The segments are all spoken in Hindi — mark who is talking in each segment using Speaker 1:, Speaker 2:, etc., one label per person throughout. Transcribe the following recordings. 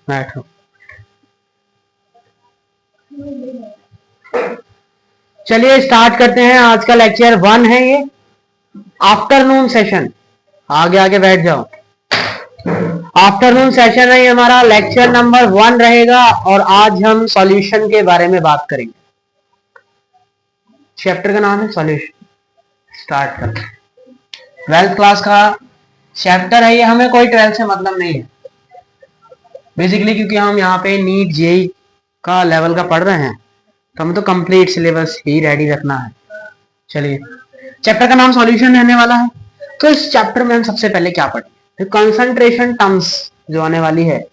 Speaker 1: बैठो। चलिए स्टार्ट करते हैं। आज का लेक्चर 1 है ये, आफ्टरनून सेशन। आगे आगे बैठ जाओ। आफ्टरनून सेशन है ये हमारा, लेक्चर नंबर 1 रहेगा और आज हम सॉल्यूशन के बारे में बात करेंगे। चैप्टर का नाम है सॉल्यूशन। स्टार्ट करते हैं। 12th क्लास का चैप्टर है ये, हमें कोई 12th से मतलब नहीं है बेसिकली, क्योंकि हम यहाँ पे नीट जेई का लेवल का पढ़ रहे हैं, तो हमें तो कंप्लीट सिलेबस ही रेडी रखना है। चलिए, चैप्टर का नाम सॉल्यूशन रहने वाला है। तो इस चैप्टर में हम सबसे पहले क्या पढ़ेंगे, कंसंट्रेशन टर्म्स जो आने वाली है,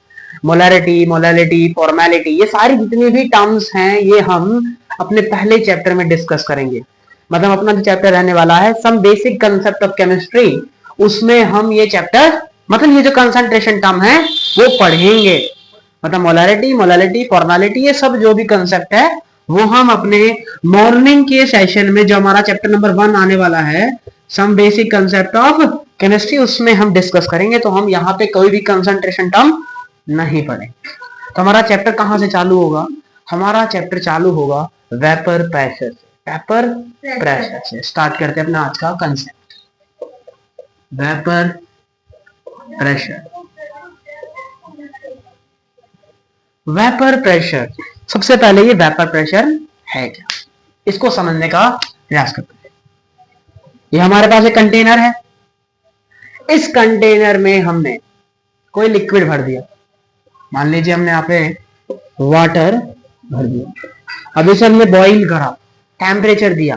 Speaker 1: मोलैरिटी, मोलैलिटी, फॉर्मेलिटी, ये सारी जितनी भी टर्म्स हैं ये हम अपने पहले चैप्टर में डिस्कस करेंगे। मतलब अपना जो चैप्टर रहने वाला है some basic concept of chemistry, उसमें हम ये चैप्टर, मतलब ये जो कंसंट्रेशन टर्म है वो पढ़ेंगे। मतलब मोलैरिटी, मोलैलिटी, फॉर्मेलिटी, ये सब जो भी कंसेप्ट है वो हम अपने मॉर्निंग के सेशन में, जो हमारा चैप्टर नंबर 1 आने वाला है, some basic concept of chemistry, उसमें हम डिस्कस करेंगे। तो हम यहाँ पे कोई भी कंसंट्रेशन टर्म नहीं पढ़ेंगे। तो हमारा चैप्टर कहाँ से चालू होगा? हमारा चैप्टर चालू होगा वेपर प्रेशर से। वेपर प्रेशर से स्टार्ट करते हैं अपना आज का concept, vapour pressure. Vapour pressure, सबसे पहले ये वेपर प्रेशर है क्या, इसको समझने का प्रयास करते हैं। ये हमारे पास एक कंटेनर है, इस कंटेनर में हमने कोई लिक्विड भर दिया। मान लीजिए हमने यहाँ पे वाटर भर दिया। अब इसे हमने बॉईल करा, टेम्परेचर दिया।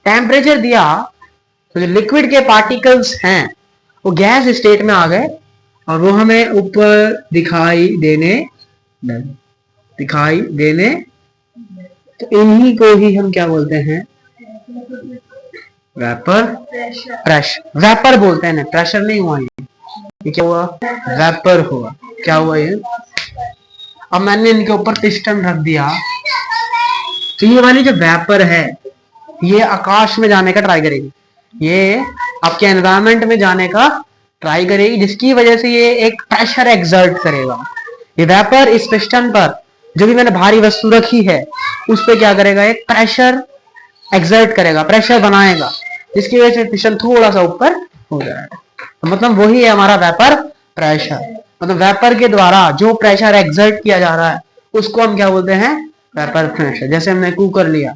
Speaker 1: टेम्परेचर दिया तो जो लिक्विड के पार्टिकल्स हैं वो गैस स्टेट में आ गए और वो हमें ऊपर दिखाई देने, तो इन्हीं को ही हम क्या बोलते हैं? Vapour pressure. वेपर बोलते हैं ना, प्रेशर नहीं हुआ ये क्या हुआ? वेपर हुआ। क्या हुआ ये? अब मैंने इनके ऊपर पिस्टन रख दिया, तो ये वाली जो वेपर है ये आकाश में जाने का ट्राई करेगी, ये आपके एनवायरमेंट में जाने का ट्राई करेगी, जिसकी वजह से ये एक प्रेशर एक्सर्ट करेगा। ये वेपर इस पिस्टन पर, जो भी मैंने भारी वस्तु रखी है, उस पर क्या करेगा? एक प्रेशर एक्सर्ट करेगा, प्रेशर बनाएगा, जिसकी वजह से पिस्टन थोड़ा सा ऊपर हो जाएगा। तो मतलब वही है हमारा वेपर प्रेशर। मतलब वेपर के द्वारा जो प्रेशर एक्सर्ट किया जा रहा है उसको हम क्या बोलते हैं? Vapour pressure. जैसे हमने कुकर लिया,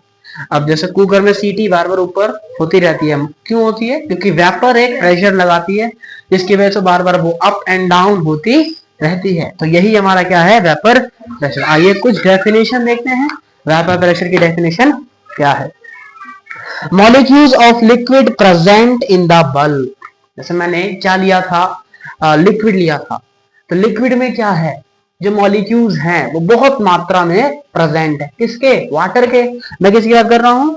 Speaker 1: अब जैसे कुकर में सीटी बार बार ऊपर होती रहती है, क्यों होती है? क्योंकि वेपर एक प्रेशर लगाती है, जिसकी वजह से बार बार वो अप एंड डाउन होती रहती है। तो यही हमारा क्या है? Vapour pressure. आइए कुछ डेफिनेशन देखते हैं। वेपर प्रेशर की डेफिनेशन क्या है? Molecules of liquid present in the bulb. जैसे मैंने क्या लिया था? लिक्विड लिया था। तो लिक्विड में क्या है? जो मॉलिक्यूल्स हैं वो बहुत मात्रा में प्रेजेंट है। किसके? वाटर के। मैं किसकी बात कर रहा हूं?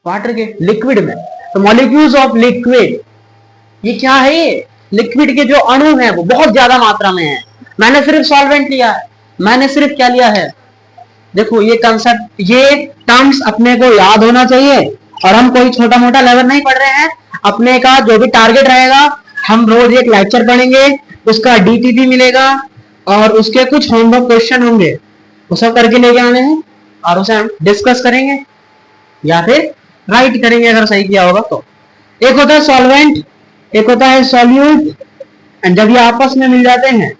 Speaker 1: वाटर के, लिक्विड में। तो मॉलिक्यूल्स ऑफ लिक्विड, ये क्या है? ये लिक्विड के जो अणु हैं वो बहुत ज्यादा मात्रा में है। मैंने सिर्फ सॉल्वेंट लिया है, मैंने सिर्फ क्या लिया है? देखो ये कंसेप्ट, ये टर्म्स अपने को याद होना चाहिए, और हम कोई छोटा मोटा लेवल नहीं पढ़ रहे हैं। अपने का जो भी टारगेट रहेगा, हम रोज एक लेक्चर पढ़ेंगे, उसका डीटीपी मिलेगा और उसके कुछ होमवर्क क्वेश्चन होंगे, वो सब करके लेके आने हैं और उसे हम डिस्कस करेंगे या फिर राइट करेंगे अगर सही किया होगा तो। एक होता है सॉल्वेंट, एक होता है सॉल्यूट, एंड जब ये आपस में मिल जाते हैं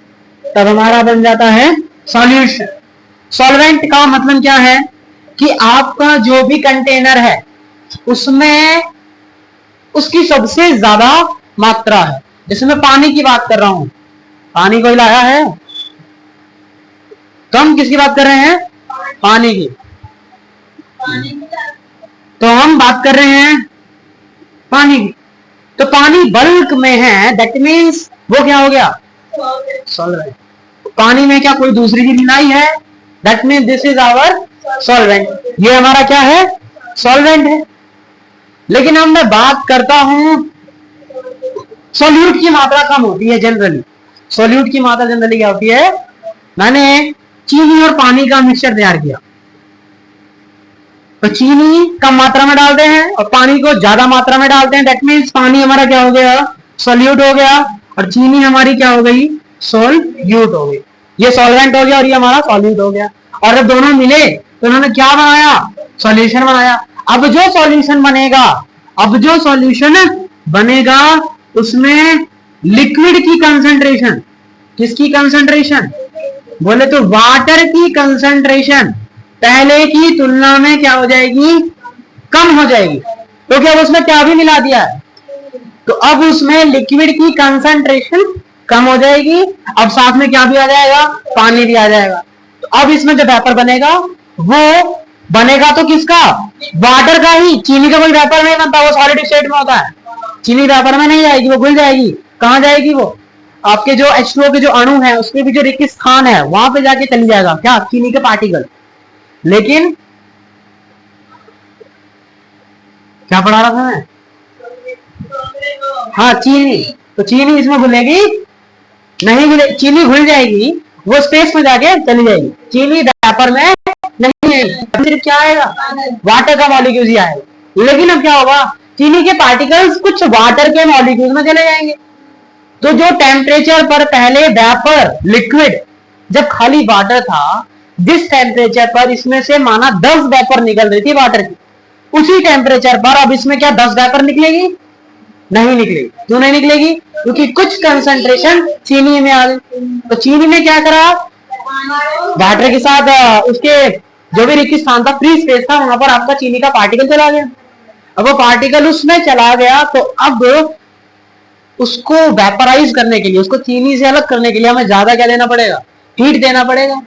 Speaker 1: तब हमारा बन जाता है सॉल्यूशन। सॉल्वेंट का मतलब क्या है? कि आपका जो भी कंटेनर है उसमें उसकी सबसे ज्यादा मात्रा है। जैसे मैं पानी की बात कर रहा हूं, पानी कोई लाया है, तो हम किसकी बात कर रहे हैं? पानी की। तो हम बात कर रहे हैं पानी की। तो पानी बल्क में है, दैट मीन्स वो क्या हो गया? सॉल्वेंट। पानी में क्या कोई दूसरी चीज मिलाई है? That means this is our solvent. ये हमारा क्या है? सॉल्वेंट है। लेकिन अब मैं बात करता हूं, सॉल्यूट की मात्रा कम होती है जनरली। सॉल्यूट की मात्रा जनरली क्या होती है? मैंने चीनी और पानी का मिक्सचर तैयार किया, तो चीनी कम मात्रा में डालते हैं और पानी को ज्यादा मात्रा में डालते हैं। दैट मीन्स पानी हमारा क्या हो गया? सॉल्यूट हो गया, और चीनी हमारी क्या हो गई? सॉल्यूट हो गई। ये सॉल्वेंट हो गया और ये हमारा सॉल्यूट हो गया, और जब दोनों मिले तो उन्होंने क्या बनाया, सॉल्यूशन बनाया। अब जो सॉल्यूशन बनेगा, अब जो सॉल्यूशन बनेगा उसमें लिक्विड की कंसंट्रेशन, किसकी कंसंट्रेशन, बोले तो वाटर की कंसंट्रेशन पहले की तुलना में क्या हो जाएगी, कम हो जाएगी। तो क्या उसमें क्या भी मिला दिया है, तो अब उसमें लिक्विड की कंसंट्रेशन कम हो जाएगी। अब साथ में क्या भी आ जाएगा, पानी भी आ जाएगा। तो अब इसमें जो वेपर बनेगा वो बनेगा तो किसका, वाटर का ही। चीनी का कोई वेपर नहीं बनता, वो सॉलिड स्टेट में होता है। चीनी वेपर में नहीं जाएगी, वो घुल जाएगी। कहां जाएगी वो, आपके जो H2O के जो अणु है उसके भी जो रिक्त स्थान है वहां पे जाके चली जाएगा, क्या, चीनी के पार्टिकल। लेकिन क्या पढ़ा रहा था मैं, हाँ चीनी, तो चीनी इसमें घुलेगी नहीं, घुले, चीनी घुल जाएगी, वो स्पेस में जाके चली जाएगी। चीनी वेपर में नहीं है, सिर्फ क्या आएगा, वाटर का मॉलिक्यूल ही आएगा। लेकिन अब क्या होगा, चीनी के पार्टिकल्स कुछ वाटर के मॉलिक्यूल में चले जाएंगे। तो जो टेम्परेचर पर पहले वेपर लिक्विड जब खाली वाटर था, जिस टेम्परेचर पर इसमें से माना 10 वेपर निकल रही थी वाटर की, उसी टेम्परेचर पर अब इसमें क्या 10 वेपर निकलेगी, नहीं निकलेगी। क्यों नहीं निकलेगी, क्योंकि कुछ कंसंट्रेशन चीनी में आ गई। तो चीनी ने क्या करा, वाटर के साथ उसके जो भी रिक्त स्थान था, फ्री स्पेस था, वहां पर आपका चीनी का पार्टिकल चला गया। अब वो पार्टिकल उसमें चला गया तो अब उसको वेपराइज करने के लिए, उसको चीनी से अलग करने के लिए हमें ज्यादा क्या देना पड़ेगा, हीट देना पड़ेगा।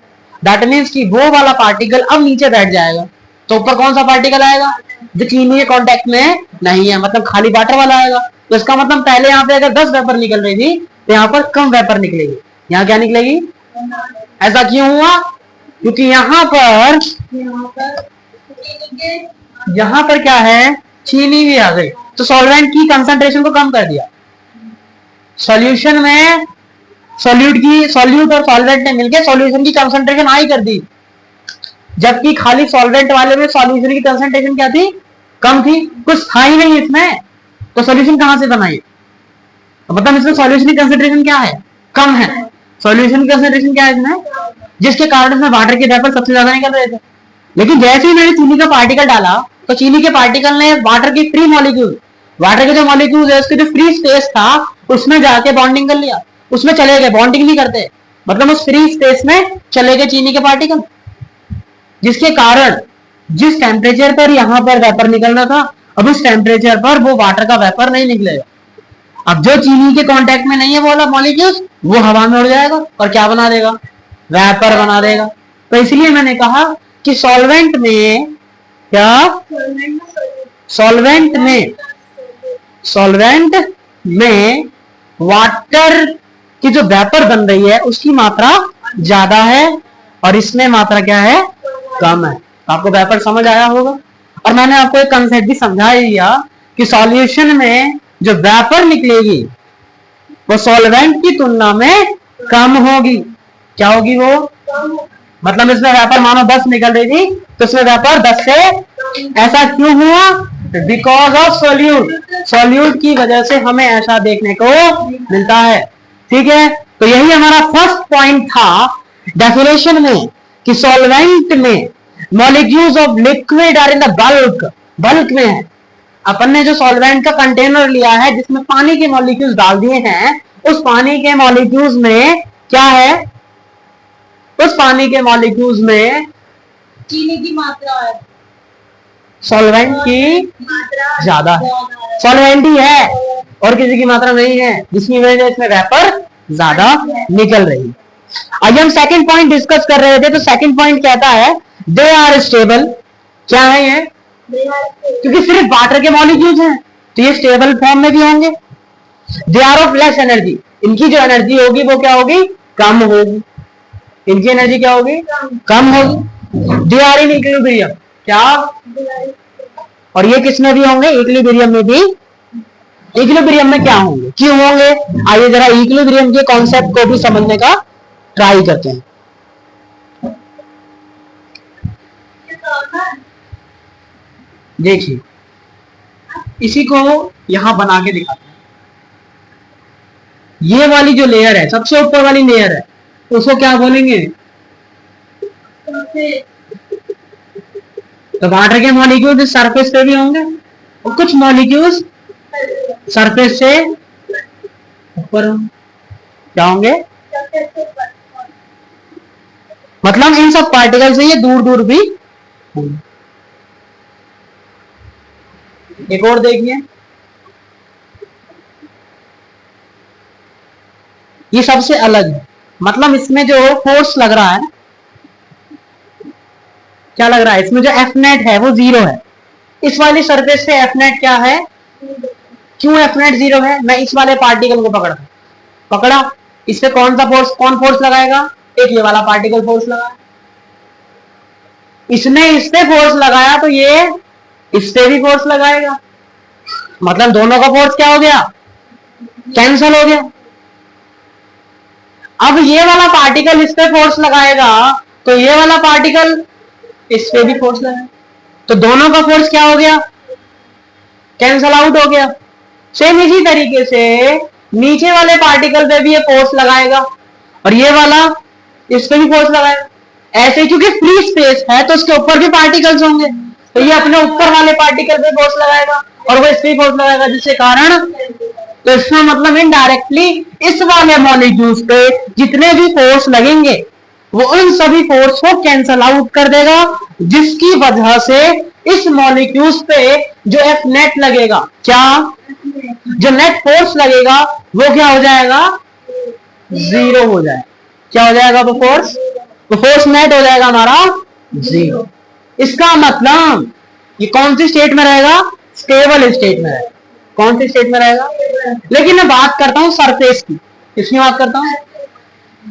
Speaker 1: दैट मीन्स कि वो वाला पार्टिकल अब नीचे बैठ जाएगा, तो ऊपर कौन सा पार्टिकल आएगा, जो चीनी के कांटेक्ट में नहीं है, मतलब खाली वाटर वाला आएगा। तो इसका मतलब पहले यहाँ पे अगर 10 वेपर निकल रही थी तो यहाँ पर कम वेपर निकलेगी, यहाँ क्या निकलेगी। ऐसा क्यों हुआ, क्योंकि यहाँ पर क्या है, चीनी भी आ गई, तो सॉल्वेंट की कंसंट्रेशन को कम कर दिया। सॉल्यूशन में सॉल्यूट और सॉल्वेंट ने मिलकर सॉल्यूशन की कंसंट्रेशन हाई कर दी, जबकि खाली सॉल्वेंट वाले में सॉल्यूशन की कंसंट्रेशन क्या थी, कम थी, कुछ था ही नहीं इसमें। तो सॉल्यूशन कहां से बनाई, मतलब इसमें सॉल्यूशन की कंसंट्रेशन क्या है, कम है। सॉल्यूशन की कंसंट्रेशन क्या है इसमें, जिसके कारण इसमें वाटर के वेपर सबसे ज्यादा निकल रहे थे। लेकिन जैसे ही मैंने चीनी का पार्टिकल डाला तो चीनी के पार्टिकल ने वाटर की फ्री मॉलिक्यूल, वाटर के जो मॉलिक्यूल है उसके जो फ्री स्पेस था उसमें जाके बॉन्डिंग कर लिया, उसमें चले गए, बॉन्डिंग नहीं करते, मतलब उस फ्री स्पेस में चले गए चीनी के पार्टिकल, जिसके कारण जिस टेम्परेचर पर यहां पर वेपर निकलना था, अब उस टेम्परेचर पर वो वाटर का वेपर नहीं निकलेगा। अब जो चीनी के कांटेक्ट में नहीं है वो वाला मॉलिक्यूल, वो हवा में उड़ जाएगा और क्या बना देगा, वेपर बना देगा। तो इसलिए मैंने कहा कि सॉल्वेंट में क्या, सॉल्वेंट में वाटर की जो वेपर बन रही है उसकी मात्रा ज्यादा है और इसमें मात्रा क्या है, कम है। आपको वेपर समझ आया होगा। और मैंने आपको एक कंसेप्ट भी समझा दिया कि सॉल्यूशन में जो वेपर निकलेगी वो सॉल्वेंट की तुलना में कम होगी। क्या होगी वो, मतलब इसमें वेपर मानो 10 निकल रही थी तो इसमें वेपर 10 से, ऐसा क्यों हुआ, बिकॉज ऑफ सोल्यूट, सोल्यूट की वजह से हमें ऐसा देखने को मिलता है। ठीक है, तो यही हमारा फर्स्ट पॉइंट था डेफिनेशन में कि सॉल्वेंट में molecules of liquid are in the bulk में है। अपन ने जो सॉल्वेंट का कंटेनर लिया है जिसमें पानी के मॉलिक्यूल्स डाल दिए हैं, उस पानी के मॉलिक्यूल्स में क्या है, उस पानी के मॉलिक्यूल्स में
Speaker 2: चीनी की मात्रा है,
Speaker 1: सॉल्वेंट की ज्यादा है, सॉल्वेंट ही है और किसी की मात्रा नहीं है, जिसकी वजह से इसमें वेपर ज्यादा निकल रही है। आज हम सेकंड पॉइंट डिस्कस कर रहे थे, तो सेकंड पॉइंट कहता है दे आर स्टेबल। क्या है ये, क्योंकि सिर्फ वाटर के मॉलिक्यूल्स हैं तो ये स्टेबल फॉर्म में भी होंगे। They are of less energy, इनकी जो एनर्जी होगी वो क्या होगी, कम होगी। इनकी एनर्जी क्या होगी, कम होगी। दे आर इन इक्विलिब्रियम, क्या, और ये किसमें भी होंगे, इक्विलिब्रियम में भी। इक्विलिब्रियम में क्या होंगे, क्यों होंगे, आइए जरा इक्विलिब्रियम के कॉन्सेप्ट को भी समझने का ट्राई करते हैं। देखिए इसी को यहां बना के दिखाते हैं। ये वाली जो लेयर है, सबसे ऊपर वाली लेयर है, उसको क्या बोलेंगे? तो वाटर के मॉलिक्यूल इस सरफेस पे भी होंगे और कुछ मॉलिक्यूल्स सरफेस से ऊपर होंगे। क्या होंगे? मतलब इन सब पार्टिकल से ये दूर दूर भी होंगे। एक और देखिए, ये सबसे अलग है, मतलब इसमें जो फोर्स लग रहा है, क्या लग रहा है? इसमें जो एफ नेट है वो 0 है। इस वाली सरफेस पे एफ नेट क्या है? क्यों एफ नेट 0 है? मैं इस वाले पार्टिकल को पकड़ा, इस पे कौन फोर्स लगाएगा? एक ये वाला पार्टिकल फोर्स लगाया, इसने इस पे फोर्स लगाया तो ये इस पे भी फोर्स लगाएगा, मतलब दोनों का फोर्स क्या हो गया? कैंसल हो गया। अब ये वाला पार्टिकल इस पे फोर्स लगाएगा तो ये वाला पार्टिकल इस पे भी फोर्स लगाएगा, तो दोनों का फोर्स क्या हो गया? कैंसल आउट हो गया। सेम इसी तरीके से नीचे वाले पार्टिकल पे भी ये फोर्स लगाएगा और ये वाला इस पे भी फोर्स लगाएगा। ऐसे क्योंकि फ्री स्पेस है तो उसके ऊपर भी पार्टिकल्स होंगे, तो ये अपने ऊपर वाले पार्टिकल पे फोर्स लगाएगा और वो इस पे फोर्स लगाएगा, जिसके कारण, तो इसका मतलब इनडायरेक्टली इस वाले मॉलिक्यूल्स पे जितने भी फोर्स लगेंगे वो उन सभी फोर्स को कैंसल आउट कर देगा, जिसकी वजह से इस मॉलिक्यूल्स पे जो एफ नेट लगेगा, क्या जो नेट फोर्स लगेगा वो क्या हो जाएगा? 0 हो जाएगा। क्या हो जाएगा? वो फोर्स नेट हो जाएगा हमारा 0। इसका मतलब ये कौन सी स्टेट में रहेगा? स्टेबल स्टेट में रहेगा। कौन सी स्टेट में रहेगा? लेकिन मैं बात करता हूं सरफेस की, किसकी बात करता हूं?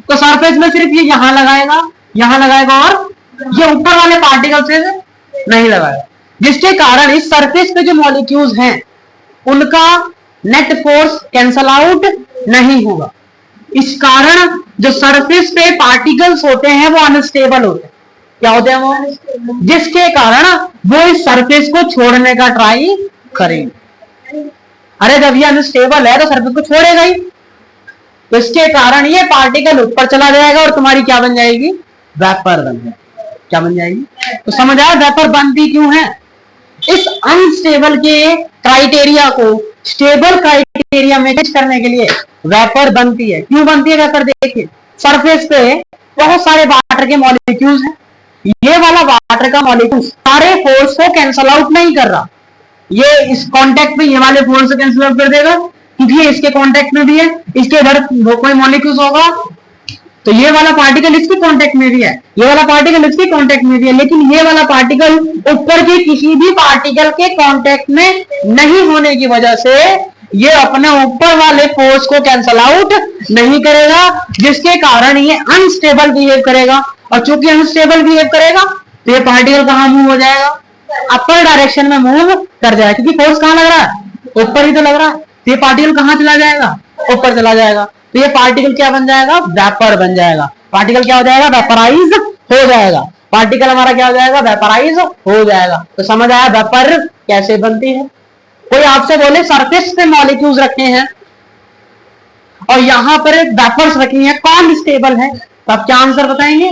Speaker 1: तो सरफेस में सिर्फ ये यहां लगाएगा और ये ऊपर वाले पार्टिकल से नहीं लगाएगा, जिसके कारण इस सरफेस पे जो मॉलिक्यूल्स हैं उनका नेट फोर्स कैंसल आउट नहीं होगा। इस कारण जो सरफेस पे पार्टिकल्स होते हैं वो अनस्टेबल होते हैं। क्या होते हैं वो? जिसके कारण वो इस सरफेस को छोड़ने का ट्राई करेंगे। अरे जब ये अनस्टेबल है तो सरफेस को छोड़ेगा ही, तो इसके कारण ये पार्टिकल ऊपर चला जाएगा और तुम्हारी क्या बन जाएगी? वेपर बन जाएगी। क्या बन जाएगी? तो समझ आया वेपर बनती क्यों है? इस अनस्टेबल के क्राइटेरिया को स्टेबल क्राइटेरिया में चेंज करने के लिए वेपर बनती है। क्यों बनती है वेपर? देखिए, सरफेस पे बहुत सारे वाटर के मॉलिक्यूल्स हैं, ये वाला वाटर का मॉलिक्यूल सारे फोर्स को कैंसल आउट नहीं कर रहा, ये इस कांटेक्ट में ये वाले फोर्स को कैंसल आउट कर देगा क्योंकि ये इसके कांटेक्ट में भी है, इसके इधर वो कोई मॉलिक्यूल्स होगा तो ये वाला पार्टिकल इसके कांटेक्ट में भी है, ये वाला पार्टिकल इसके कांटेक्ट में भी है, लेकिन ये वाला पार्टिकल ऊपर के किसी भी पार्टिकल के कांटेक्ट में नहीं होने की वजह से ये अपने ऊपर वाले फोर्स को कैंसल आउट नहीं करेगा, जिसके कारण ये अनस्टेबल बिहेव करेगा। और चूंकि अनस्टेबल बिहेव करेगा तो ये पार्टिकल कहां मूव हो जाएगा? अपर डायरेक्शन में मूव कर जाएगा, क्योंकि फोर्स कहां लग रहा है? ऊपर ही तो लग रहा है। तो ये पार्टिकल कहां चला जाएगा? ऊपर चला जाएगा। तो ये पार्टिकल क्या बन जाएगा? वेपर बन जाएगा। पार्टिकल क्या हो जाएगा? वेपराइज हो जाएगा। पार्टिकल हमारा क्या हो जाएगा? वेपराइज हो जाएगा। तो समझ आया वेपर कैसे बनती है? कोई आपसे बोले सरफेस पे मॉलिक्यूल्स रखे हैं और यहां पर वेपर्स रखी हैं, कौन स्टेबल है? तो आप क्या आंसर बताएंगे?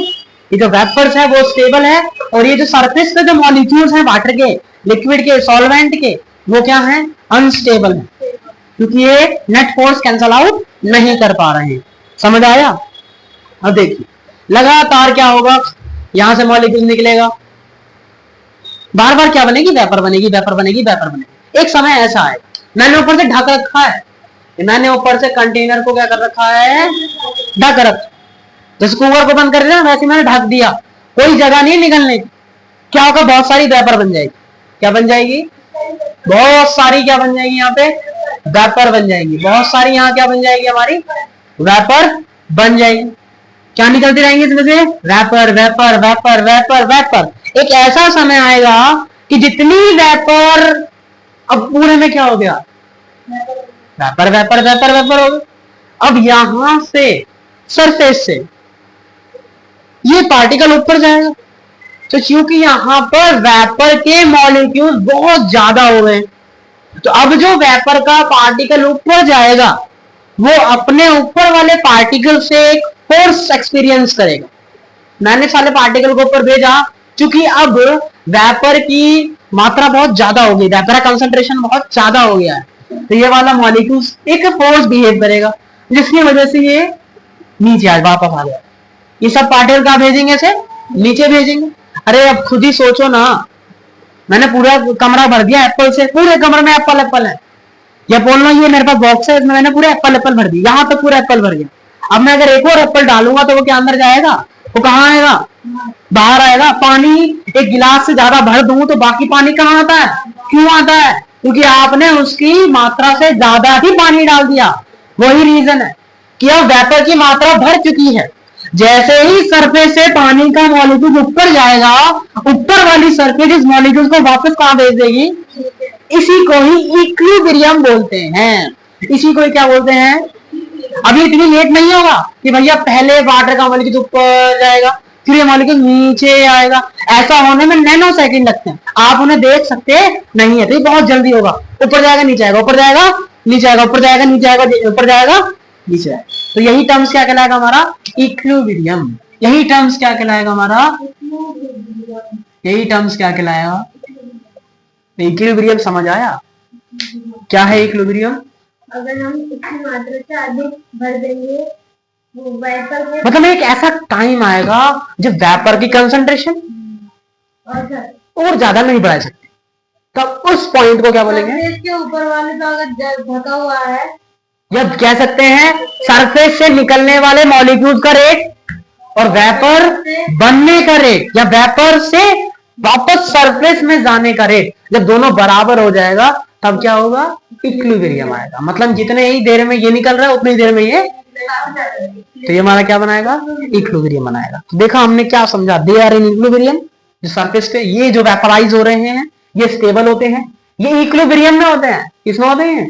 Speaker 1: ये जो वेपर्स है वो स्टेबल है और ये जो सरफेस पे जो मॉलिक्यूल्स हैं वाटर के, लिक्विड के, सॉल्वेंट के, वो क्या है? अनस्टेबल है, क्योंकि ये नेट फोर्स कैंसल आउट नहीं कर पा रहे हैं। समझ आया? अब देखिए लगातार क्या होगा, यहां से मॉलिक्यूल निकलेगा, बार बार क्या बनेगी? वेपर बनेगी, वेपर बनेगी, वेपर बनेगी। एक समय ऐसा है, मैंने ऊपर से ढक रखा है, मैंने ऊपर से कंटेनर को क्या कर रखा है? ढक रखा। जैसे कुकर को बंद कर दिया वैसे मैंने ढक दिया, कोई जगह नहीं निकलने की। क्या होगा? बहुत सारी वेपर बन जाएगी। क्या बन जाएगी? बहुत सारी क्या बन जाएगी? यहाँ पे वेपर बन जाएगी। बहुत सारी यहाँ क्या बन जाएगी? हमारी वेपर बन जाएगी। क्या निकलती रहेंगी इसमें से? Vapour, vapour, vapour, vapour, vapour. एक ऐसा समय आएगा कि जितनी वेपर, अब पूरे में क्या हो गया? वेपर, वेपर, वेपर, वेपर हो गया। अब यहां से सरफेस से ये पार्टिकल ऊपर जाएगा, तो क्योंकि यहां पर वेपर के मॉलिक्यूल बहुत ज्यादा हो गए, तो अब जो वेपर का पार्टिकल ऊपर जाएगा वो अपने ऊपर वाले पार्टिकल से एक फोर्स एक्सपीरियंस करेगा। मैंने साले पार्टिकल को ऊपर भेजा, क्योंकि अब वेपर की मात्रा बहुत ज्यादा हो गई, वेपर का कंसंट्रेशन बहुत ज्यादा हो गया है, तो ये वाला मॉलिक्यूल्स एक फोर्स बिहेव करेगा, जिसकी वजह से ये नीचे आज वापस आ गया। ये सब पार्टिकल कहां भेजेंगे, ऐसे नीचे भेजेंगे। अरे अब खुद ही सोचो ना, मैंने पूरा कमरा भर दिया एप्पल से, पूरे कमरे में एप्पल एप्पल है, या बोल लो ये मेरे पास बॉक्स है, इसमें मैंने पूरे एप्पल एप्पल भर दी, यहां तक पूरा एप्पल भर गया। अब मैं अगर एक और एप्पल डालूंगा तो वो क्या अंदर जाएगा, वो कहाँ आएगा, बाहर आएगा। पानी एक गिलास से ज्यादा भर दूं तो बाकी पानी कहाँ आता है, क्यों आता है, क्योंकि आपने उसकी मात्रा से ज्यादा ही पानी डाल दिया। वही रीजन है कि अब वेपर की मात्रा भर चुकी है। जैसे ही सरफेस से पानी का मॉलिक्यूल ऊपर जाएगा, ऊपर वाली सरफेस इस मॉलिक्यूल को वापस कहां भेज देगी, इसी को ही इक्विलिब्रियम बोलते हैं। इसी को क्या बोलते हैं। अभी इतनी लेट नहीं होगा कि भैया पहले वाटर का मॉलिक्यूल ऊपर जाएगा फिर ये मॉलिक्यूल नीचे आएगा, ऐसा होने में नैनो सेकंड लगते हैं, आप उन्हें देख सकते नहीं है, तो ये बहुत जल्दी होगा। ऊपर जाएगा नीचे आएगा, ऊपर जाएगा नीचे आएगा, ऊपर जाएगा नीचे आएगा, ऊपर जाएगा नीचे आएगा। तो यही टर्म्स क्या कहलाएगा हमारा, इक्विलिब्रियम। यही टर्म्स क्या कहलाएगा हमारा, यही टर्म्स क्या कहलाएगा, इक्विलिब्रियम। समझ आया क्या है इक्विलिब्रियम।
Speaker 2: अगर हम इसकी मात्रा से अधिक भर देंगे वो वेपर में,
Speaker 1: मतलब एक ऐसा टाइम आएगा जब वेपर की कंसंट्रेशन और ज्यादा नहीं बढ़ा सकते, तब उस पॉइंट को क्या बोलेंगे,
Speaker 2: इसके ऊपर वाले तो अगर ढका हुआ है,
Speaker 1: या कह सकते हैं सरफेस से निकलने वाले मॉलिक्यूल का रेट और वेपर बनने का रेट, या वेपर से वापस सरफेस में जाने का रेट, जब दोनों बराबर हो जाएगा तब क्या होगा, इक्विलिब्रियम आएगा। मतलब जितने ही देर में ये निकल रहा है उतनी देर में ये, तो ये हमारा क्या बनाएगा, इक्विलिब्रियम बनाएगा। तो देखा हमने क्या समझा, दे आर इन इक्विलिब्रियम। जो सरफेस पे ये जो वेपराइज हो रहे हैं ये स्टेबल होते हैं, ये इक्विलिब्रियम में होते हैं। किसमें होते हैं,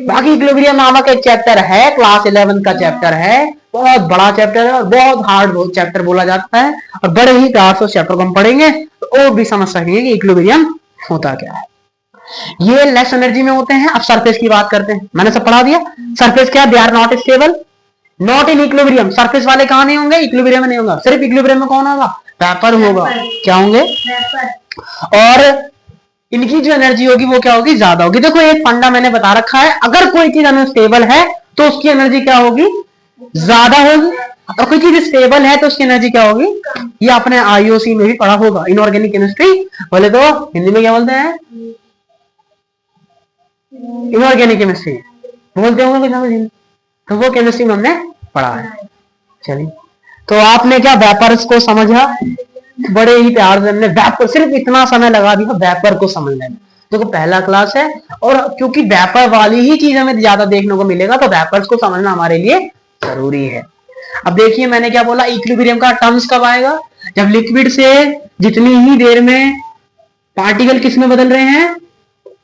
Speaker 1: बाकी इक्विलिब्रियम नामक एक चैप्टर है, क्लास 11 का चैप्टर है, बहुत बड़ा चैप्टर है और बहुत हार्ड चैप्टर बोला जाता है, और बड़े ही प्यार से उस चैप्टर को हम पढ़ेंगे तो और भी समझ सकेंगे कि इक्विलिब्रियम होता क्या है। ये लेस एनर्जी में होते हैं। अब सरफेस की बात करते हैं, मैंने सब पढ़ा दिया। सरफेस क्या, they are not stable, not in equilibrium. Surface वाले कहां नहीं होंगे, इक्विलिब्रियम में नहीं होगा। सिर्फ इक्विलिब्रियम में कौन होगा, वेपर होगा। क्या होंगे, और इनकी जो एनर्जी होगी वो क्या होगी, ज्यादा होगी। देखो एक फंडा मैंने बता रखा है, अगर कोई चीज अनस्टेबल है तो उसकी एनर्जी क्या होगी, ज्यादा होगी, और कोई चीज स्टेबल है तो उसकी एनर्जी क्या होगी। ये आपने आईओसी में भी पढ़ा होगा, इनऑर्गेनिक केमिस्ट्री। बोले तो हिंदी में क्या बोलते हैं, इनऑर्गेनिक केमिस्ट्री बोलते होंगे कुछ, तो वो केमिस्ट्री में हमने पढ़ा है। चलिए, तो आपने क्या वेपर्स को समझा, बड़े ही प्यार से हमने वेपर, सिर्फ इतना समय लगा दिया वेपर को समझने में। देखो पहला क्लास है, और क्योंकि वेपर वाली ही चीज हमें ज्यादा देखने को मिलेगा, तो वेपर्स को समझना हमारे लिए जरूरी है। अब देखिए मैंने क्या बोला, इक्विलिब्रियम का टर्म्स कब आएगा, जब लिक्विड से जितनी ही देर में पार्टिकल किस में बदल रहे हैं,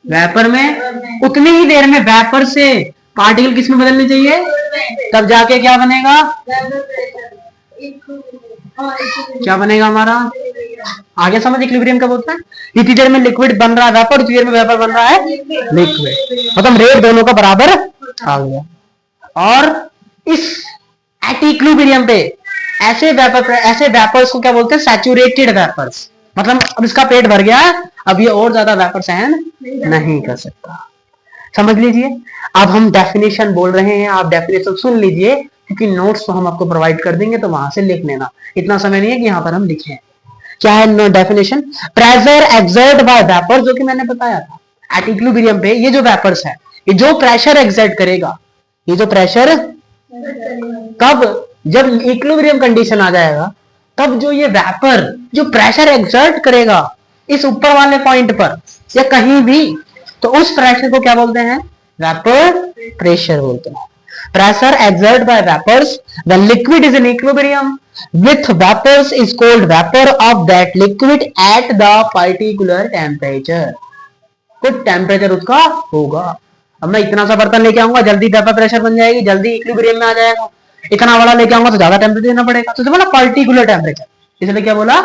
Speaker 1: वेपर में, उतनी ही देर में वेपर से पार्टिकल किस में बदलने चाहिए, तब जाके क्या बनेगा, क्या बनेगा हमारा, आगे समझ इक्विलिब्रियम कब होता है, इतनी देर में लिक्विड बन रहा है वेपर, इतनी देर में वेपर बन रहा है लिक्विड, मतलब रेट दोनों का बराबर आ गया। और इस एट इक्विलिब्रियम पे ऐसे वेपर्स को क्या बोलते हैं, सैचुरेटेड वेपर्स। मतलब अब इसका पेट भर गया है, अब ये और ज्यादा वेपर सहन नहीं कर सकता। समझ लीजिए। अब हम डेफिनेशन बोल रहे हैं, आप डेफिनेशन सुन लीजिए, क्योंकि नोट्स तो हम आपको प्रोवाइड कर देंगे, तो वहां से लिख लेना, इतना समय नहीं है कि यहाँ पर हम लिखें। क्या है definition, pressure exert bye vapour, जो कि मैंने बताया था एट इक्विलिब्रियम पे ये जो वेपर्स है, ये जो प्रेशर एक्सर्ट करेगा, ये जो प्रेशर कब, जब इक्विलिब्रियम कंडीशन आ जाएगा, तब जो ये वेपर जो प्रेशर एक्सर्ट करेगा इस ऊपर वाले पॉइंट पर या कहीं भी, तो उस प्रेशर को क्या बोलते हैं, वेपर प्रेशर बोलते हैं। Pressure exerted by vapors when liquid is in equilibrium with vapors is called vapor of that liquid at the particular temperature। कुछ टेम्परेचर उसका होगा। अब मैं इतना सा बर्तन लेके आऊंगा, जल्दी वेपर प्रेशर बन जाएगी, जल्दी इक्विलिब्रियम में आ जाएगा। इतना बड़ा लेके आऊंगा तो ज्यादा टेम्परेचर देना पड़ेगा, तो बोला पर्टिकुलर टेम्परेचर, इसलिए क्या बोला